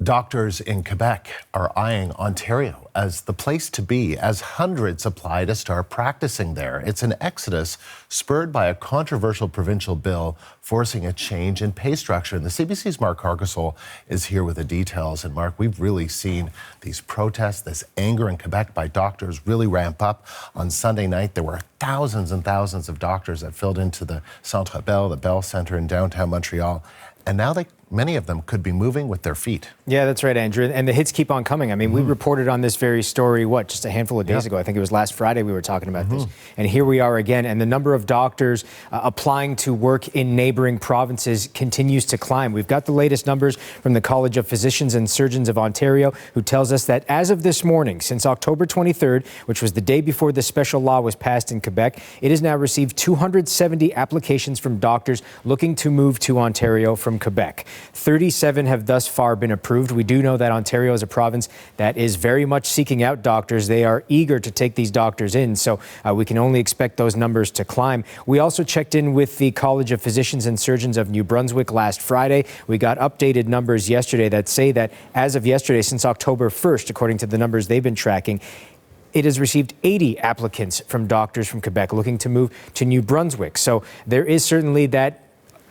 Doctors in Quebec are eyeing Ontario as the place to be as hundreds apply to start practicing there. It's an exodus spurred by a controversial provincial bill forcing a change in pay structure. And the CBC's Mark Carcasole is here with the details. And Mark, we've really seen these protests, this anger in Quebec by doctors really ramp up. On Sunday night, there were thousands and thousands of doctors that filled into the Centre Bell, the Bell Centre in downtown Montreal. And now many of them could be moving with their feet. Yeah, that's right, Andrew. And the hits keep on coming. I mean, we reported on this very story, just a handful of days ago. I think it was last Friday we were talking about this. And here we are again. And the number of doctors applying to work in neighboring provinces continues to climb. We've got the latest numbers from the College of Physicians and Surgeons of Ontario, who tells us that as of this morning, since October 23rd, which was the day before the special law was passed in Quebec, it has now received 270 applications from doctors looking to move to Ontario from Quebec. 37 have thus far been approved. We do know that Ontario is a province that is very much seeking out doctors. They are eager to take these doctors in, so we can only expect those numbers to climb. We also checked in with the College of Physicians and Surgeons of New Brunswick last Friday. We got updated numbers yesterday that say that as of yesterday, since October 1st, according to the numbers they've been tracking, it has received 80 applicants from doctors from Quebec looking to move to New Brunswick. So there is certainly that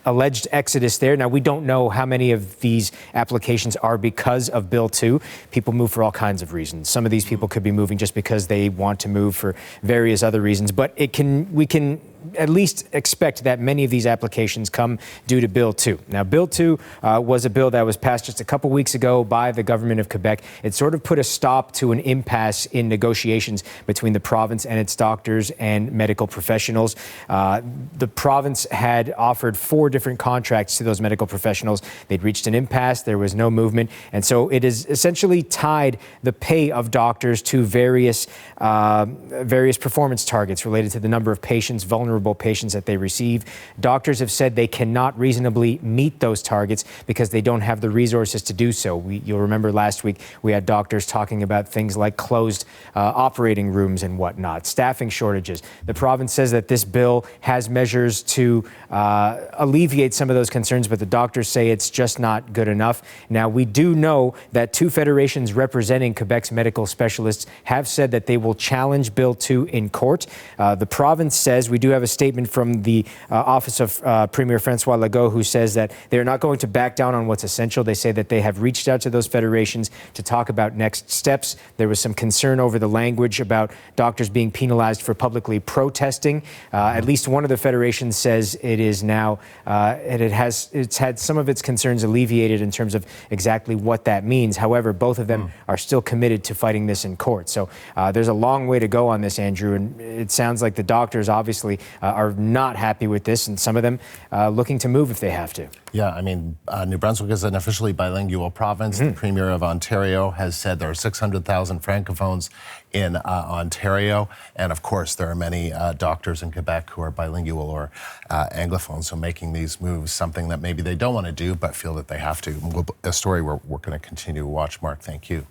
alleged exodus there. Now, we don't know how many of these applications are because of Bill 2. People move for all kinds of reasons. Some of these people could be moving just because they want to move for various other reasons, but we can at least expect that many of these applications come due to Bill 2. Now, Bill 2 was a bill that was passed just a couple weeks ago by the government of Quebec. It sort of put a stop to an impasse in negotiations between the province and its doctors and medical professionals. The province had offered 4 different contracts to those medical professionals. They'd reached an impasse. There was no movement. And so it has essentially tied the pay of doctors to various performance targets related to the number of patients, vulnerable patients that they receive. Doctors have said they cannot reasonably meet those targets because they don't have the resources to do so. You'll remember last week we had doctors talking about things like closed operating rooms and whatnot, staffing shortages. The province says that this bill has measures to alleviate some of those concerns, but the doctors say it's just not good enough. Now, we do know that 2 federations representing Quebec's medical specialists have said that they will challenge Bill 2 in court. The province says, we do have a statement from the office of Premier Francois Legault, who says that they're not going to back down on what's essential. They say that they have reached out to those federations to talk about next steps. There was some concern over the language about doctors being penalized for publicly protesting. At least one of the federations says it is now, it's had some of its concerns alleviated in terms of exactly what that means. However, both of them are still committed to fighting this in court. So there's a long way to go on this, Andrew, and it sounds like the doctors obviously are not happy with this, and some of them looking to move if they have to. Yeah, I mean, New Brunswick is an officially bilingual province. The Premier of Ontario has said there are 600,000 francophones in Ontario. And of course, there are many doctors in Quebec who are bilingual or Anglophone, so making these moves something that maybe they don't want to do, but feel that they have to. A story we're going to continue to watch. Mark, thank you.